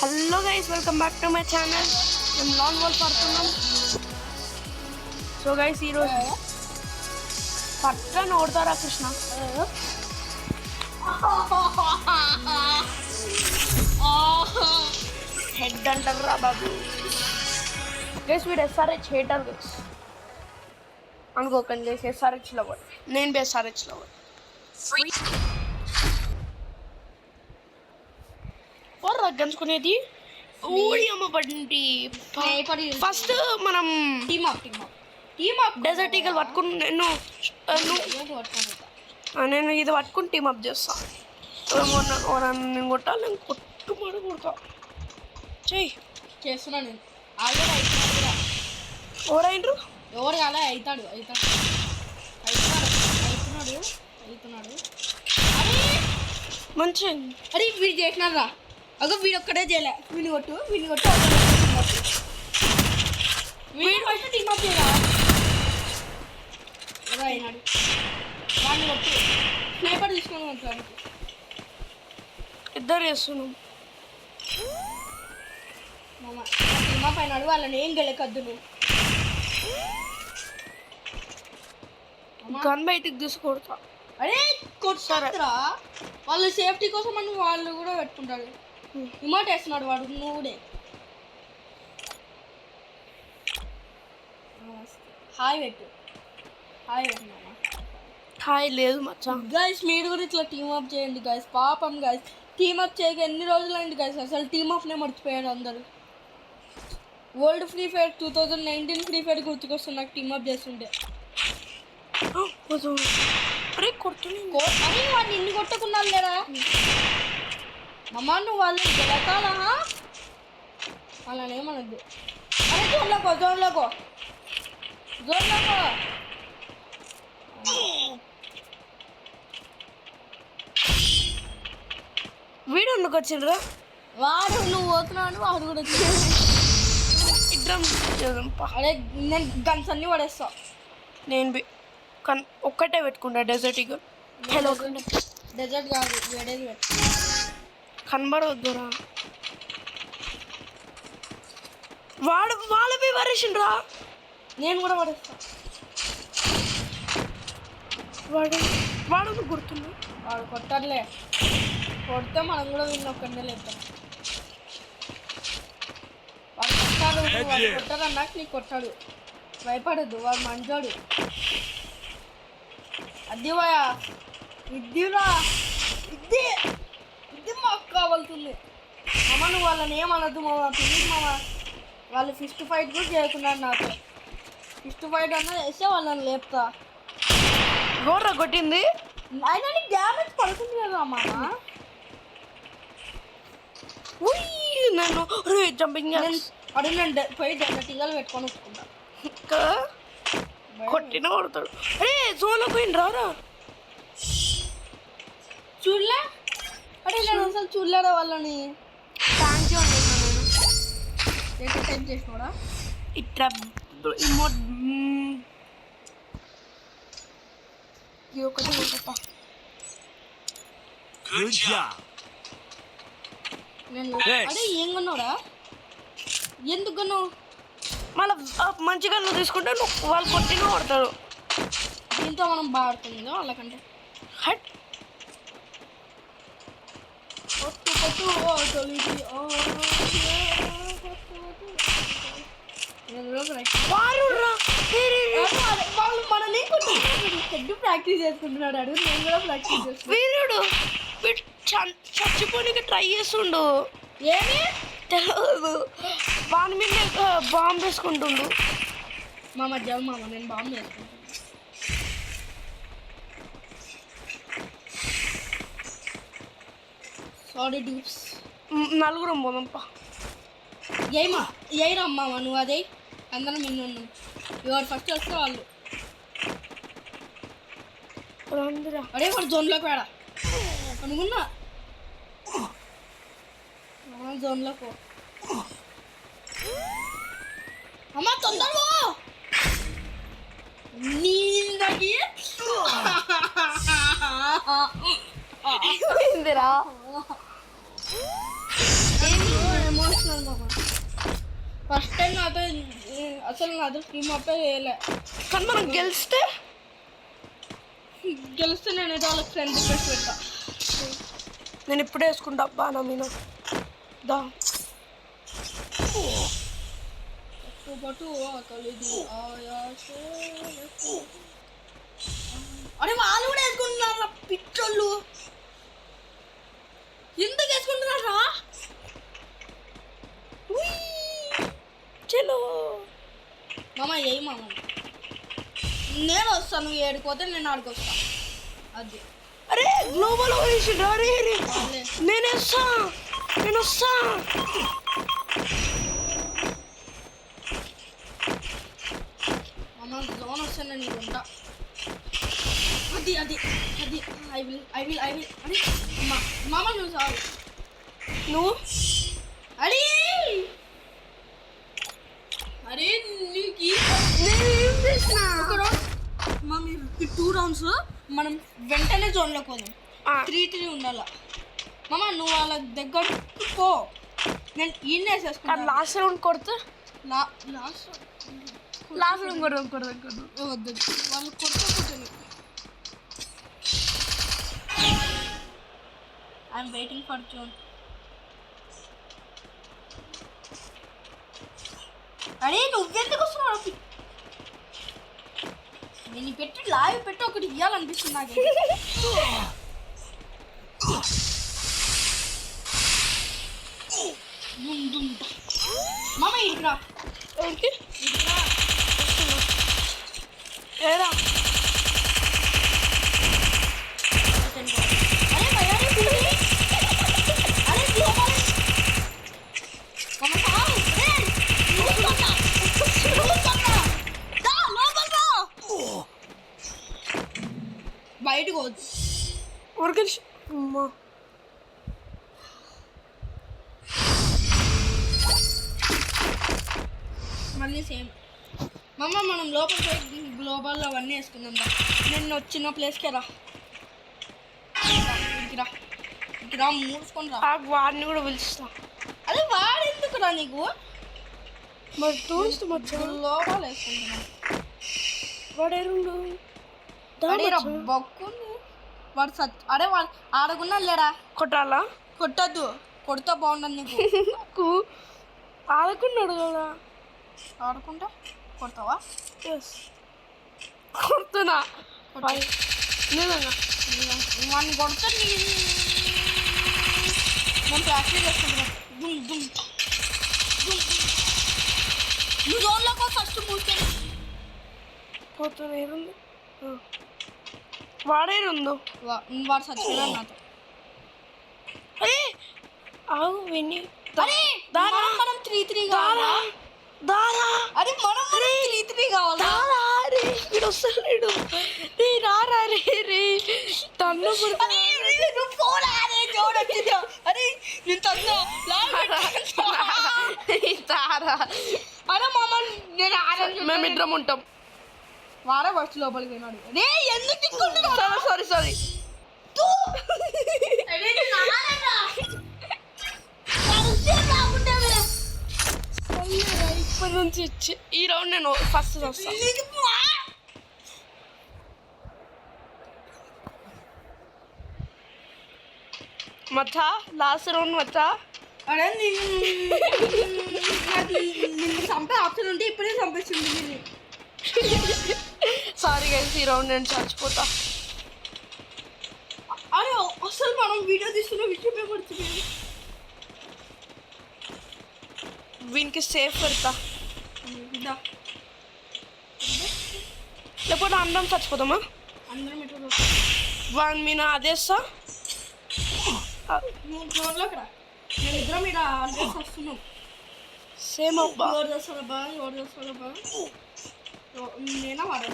Hello guys, welcome back to my channel. మేము long wall పడుతున్నాం. So guys, ఈరోజు పక్కన ఓడతారా కృష్ణ? హెడ్ అంటారా బాబు? గైస్, వీడు ఎస్ఆర్హెచ్ హేటర్ గైస్, అనుకోకండి గైస్. ఎస్ఆర్హెచ్ లవర్, నేను ఎస్ఆర్హెచ్ లవర్. గంచుకునేది ఊడి అమ్మబడి ఫస్ట్ మనం టీమ్ అప్ డెజర్ట్ ఈగల్ పట్టుకుని నేను ఇది పట్టుకుని టీమ్ అప్ చేస్తా. నేను కొట్టాలి, నేను కొట్టుమని కొడతా. చెయ్యి చేస్తున్నా నేను. ఎవరైండ్రు? ఎవరు కాలే, అవుతాడు మంచి. అరే వీడు చేసినారా? అగో వీడు ఒక్కడే చేయలే. వీడిని కొట్టు వీడు ఫస్ట్ టీమ్ అప్ చేయరా? ఎవరు అయినాడు? వాడిని కొట్టు. స్నైపర్ తీసుకొని కొట్టాడు. ఇద్దరు చేస్తున్నాం. టీమ్ అప్ అయినాడు. వాళ్ళని ఏం గెలకద్దు నువ్వు. గన్ బయటికి తీసుకొడతా. అరే కొట్టారా? వాళ్ళు సేఫ్టీ కోసం అని వాళ్ళు కూడా పెట్టుకుంటారు. ఇమోట్ వేస్తున్నాడు వాడు. నువ్వుడే హాయ్ పెట్టు. హాయ్ లేదు మచ్చా. గైస్, మీరు కూడా ఇట్లా టీమ్ అప్ చేయండి గైస్. పాపం గైస్, టీమ్ అప్ చేయక ఎన్ని రోజులు అయింది గైస్. అసలు టీమ్ అప్నే మర్చిపోయారు అందరు. World free fire 2019 free fire గుర్తుకొస్తుంది నాకు టీమ్ అప్ చేస్తుంటే. అరే కొడుతుంది అని వాడిని ఇన్ని కొట్టకున్నా లేరా మమ్మ? నువ్వు వాళ్ళని గెలకాలా? వాళ్ళని ఏమనద్దు. అరే జోన్లోకో వీడు ఎందుకు వచ్చిండ్రా? వాడు నువ్వు పోతున్నావు, వాడు కూడా ఇద్దరం. అరే నేను గన్స్ అన్నీ పడేస్తా. నేను ఒక్కటే పెట్టుకుంటా డెజర్ట్ ఈగల్. హలో డెజర్ట్ కాదు, వేడేది పెట్టు. కనబడవద్దురా. వాళ్ళపై వరేసిండ్రా. నేను కూడా పడేస్తా. వాడు గుర్తుంది. వాడు కొట్టాడులే. కొడితే మనం కూడా వీళ్ళు ఒక్కడే లేస్తాం. వాడు కొట్టాడు అన్నాక నీకు కొట్టాడు. భయపడద్దు, వాడు మంచోడు. అది వాయా ఇద్దిరా, ఇది మాకు కావాల్సింది. అమ్మ నువ్వు వాళ్ళని ఏమనద్దు మామ, ప్లీజ్ మామ. వాళ్ళు ఫిస్ట్ ఫైట్ కూడా చేయకున్నారు నాతో. ఫిస్ట్ ఫైట్ అన్నా చేస్తే వాళ్ళని లేపుతా. గోర్రా కొట్టింది అయినా నీకు డ్యామేజ్ పడుతుంది కదా మామ. నన్ను జంపింగ్ అడుగు, నేను పోయి టీగలు పెట్టుకొని వస్తుకుంటా. కొట్టిన కొడతాడు. అరే జోన్లో పోయింది రారా. చూడలే? అరే నేను అసలు చూడలేదా వాళ్ళని. థ్యాంక్ యూ ఎంత టైం చేసినాడా? ఇట్లా ఇమోట్ ఒకటి అదే ఏం కొన్నాడా? ఎందుకు కొన్నావు? మళ్ళీ మంచిగా నువ్వు తీసుకుంటే వాళ్ళు కొట్టిన కొడతారు. దీంతో మనం బాగా ఆడుతుంది కదా వాళ్ళకంటే. హట్ వాళ్ళు మనని హెడ్ ప్రాక్టీస్ చేసుకుంటున్నాడు. అడుగు, నేను కూడా ప్రాక్టీస్ చేస్తాను. వీరుడు చచ్చిపోనికి ట్రై చేస్తుండు. ఏమి తెలియదు, వాని మీద బాంబు వేసుకుంటుండు. మా మధ్య నేను బాంబు వేసుకుంటాను. Sorry dupes. నలుగురం పోదాంపా. ఏరమ్మా నువ్వు అదే అందరం నిన్ను ఉన్నాం. ఎవరు ఫస్ట్ వస్తే వాళ్ళు. అరే వాడు జోన్లోకి వాడా అనుకున్నా. జోన్లోకి అమ్మా తొందరగా నీళ్ళకి చేస్తున్నాను మామ. ఫస్ట్ టైం నాతో అసలు నాతో టీమ్ అప్ చేయలే. కానీ మనం గెలిస్తే నేను ఏదో వాళ్ళకి ఫ్రెండ్ రిక్వెస్ట్ పెడతా. నేను ఇప్పుడే వేసుకుంటా అబ్బా నా మీద దా. అరే వాళ్ళు కూడా వేసుకుంటున్నారా పిచ్చోళ్ళు? ఎందుకు వేసుకుంటున్నారా? చలో మామ ఏ మామ నేను వస్తాను, నువ్వు ఏడిపోతే నేను ఆడికి వస్తాను. అది అరే గ్లోబల్ వేసిండ్రు. అరే అరే నేను వస్తా. మామ జోన్ వస్తే నేను ఉంటా. అది అది అది ఐ విల్ అని మామ నువ్వు చాలు. నువ్వు అరే అరే నీకు నేనేం చేసినా? మామ ఈ 2 rounds మనం వెంటనే జోన్లోకి పోదాం. ఆ. 3-3 ఉండాల. మామ నువ్వు వాళ్ళ దగ్గర పో, నేను ఈయన వేసేసుకుంటాను. లాస్ట్ రౌండ్ కొడితే లాస్ట్ రౌండ్ కొడదాం. వద్దు వాళ్ళు కొట్టుకుంటుంది. I'm waiting for zone. అరే నువ్వెందుకు వస్తున్నావు? నేను పెట్టి లావి పెట్టి ఒకటి ఇవ్వాలనిపిస్తుంది నాకు. మామ ఇటురా. ఎవరికి ఏరా? అరే భయారే పులి. అరే గ్లోబల్ మామ సావు. రే నువ్వు బయటకు వద్దు. ఊరికి మళ్ళీ సేమ్ మమ్మ మనం లోపల గ్లోబల్ అవన్నీ వేసుకుందాం. నేను వచ్చిన ప్లేస్కే రా. ఇక్కడ మూసుకొని రా. వాడిని కూడా పిలుస్తా. అదే వాడు ఎందుకు రా నీకు? మరి టూరిస్ట్ మచ్చా గ్లోబల్ వేసుకుంటున్నాను. వాడేరుండు బొక్కుంది వాడు అరే వాడు ఆడకున్నా లేడా? కొట్టాలా? కొట్టద్దు, కొడితే బాగుండదు నీకు. నాకు ఆడుకున్నాడు కదా. ఆడుకుంటా కొడతావా? ఎస్ కొడుతున్నా. నిజంగా వాడిని కొడితే మనం ప్రాక్టీస్ చేసుకుంటున్నాం. నువ్వు జోన్లోకి ఫస్ట్ మూసుకొని పోతున్నా. ఏరుంది వాడేరుందో. వాడు చచ్చిపోయాడు నాతో. అరే ఆగు విని అరే మనం 3-3 కావాలా? దారా అరే మనం 3-3 కావాలా? దారా రే వీడు వస్తలేడు. రే రారా రే రే తన్ను అరే నేను తన్నా తారా. అరే మామ నేను ఆరెంజ్ మేమిద్దరం ఉంటాం. వాడే ఫస్ట్ లోపలికి పోయినాడు. రే ఎందుకు తిట్టుకుంటున్నావు? సారీ ఇప్పటి నుంచి ఈ రౌండ్ నేను ఫస్ట్ వస్తాను. మచ్చా లాస్ట్ రౌండ్ మచ్చా. అరే నిన్ను చంపే ఆప్షన్ ఉంటే ఇప్పుడే చంపేస్తుంది. సారీ గైస్ ఈ రౌండ్ నేను చచ్చిపోతా. అరే అసలు మనం వీడియో తీస్తున్న విషయమే పడుతుంది. వీనికి సేఫ్ పెడతా. లేకపోతే అందరం చచ్చిపోతామా? అందరం ఎట్లా వాడిని మీద అదేస్తా. నువ్వు జోన్లోకి రా. నేను ఇద్దరం ఇక్కడ అడ్రస్ వస్తున్నాం. సేమ్ అబ్బా. ఎవరు చేస్తారబ్బా? నేనా వాడా?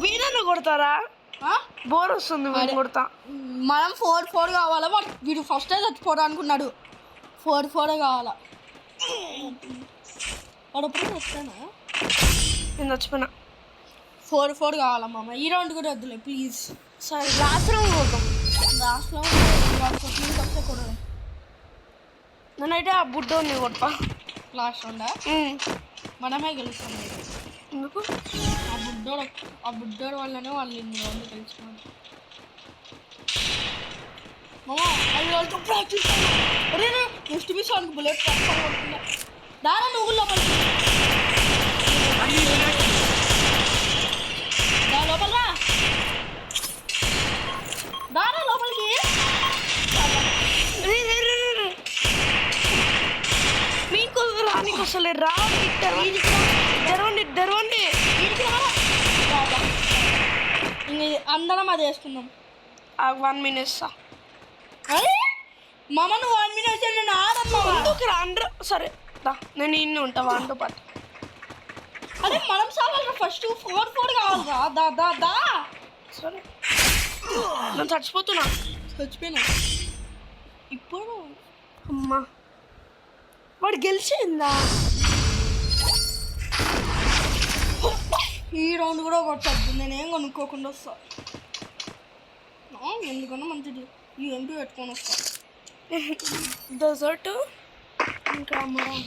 వీడన్నా కొడతారా? బోర్ వస్తుంది వీడిని కొడతా. మనం 4-4 కావాలా? వీడు ఫస్ట్ చచ్చిపోవడం అనుకున్నాడు. 4-4 కావాలా? వాడు ఎప్పుడు వస్తానా? నేను చచ్చిపోయినా. 4-4 కావాలా మామ. ఈ రౌండ్ కూడా వద్దులే ప్లీజ్. సరే లాస్ట్ రౌండ్ పోతాం. లాస్ట్లో వస్తే కొడదాం. నేనైతే ఆ బుడ్డోని కొడతా. లాస్ట్ రౌండా మనమే గెలుస్తాం. ఎందుకు? ఆ బుడ్డోడు వల్లనే వాళ్ళు ఇన్ని రౌండ్ గెలుచుకున్నారు. మామ అది వాళ్ళతో ప్రాక్టీస్ అరే నెక్స్ట్ మిస్ వాళ్ళకి బుల్లెట్ పడుతుందా దారా నువ్వు లోపలికి లోపల దారా లోపలికి మీకు రానికి వస్తలే రా తెరవండి అందరం అది వేసుకుందాం. 1 minute అరే మామ నువ్వు 1 minute నేను ఆడమ్మా. సరే దా నేను ఇన్ని ఉంటా వాంతో పాటు. అదే మనం సాగాలి ఫస్ట్ 4-4 కావాలిరా. దా దా దా సరే నేను చచ్చిపోయినా ఇప్పుడు. అమ్మా వాడు గెలిచిందా? ఈ రౌండ్ కూడా కొట్టద్దు. నేనేం కొనుక్కోకుండా వస్తా. ఎందుకన్నా మంచిది ఈ ఎంపీ పెట్టుకొని వస్తా. డెజర్ట్ ఇంకా మనం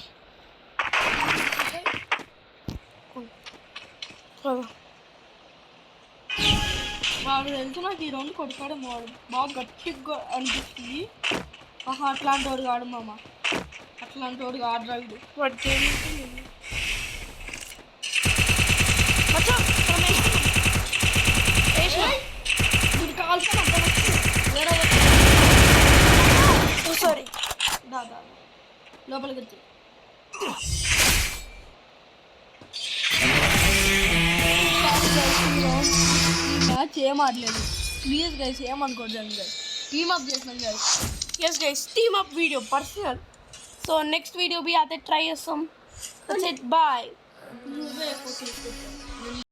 వాడు తెలుసు నాకు ఈ రౌండ్ కొడతాడేమో. వాడు బాగా గట్టిగా అనిపిస్తుంది. ఆహా అట్లాంటి వాడు కాడు మామ. అట్లాంటి వాడు కాడు రైడు. వాడు ఇది కావాల్సిన వేరే సారీ దాదా లోపలికి వచ్చి మ్యాచ్ ఏం ఆడలేదు ప్లీజ్ గైస్ ఏమనుకోండి గైస్. టీమ్ అప్ చేసినాం guys. yes guys team up video personal so next video be at try some that's it bye నువ్వే ఎక్కువ తీసుకుంటావు.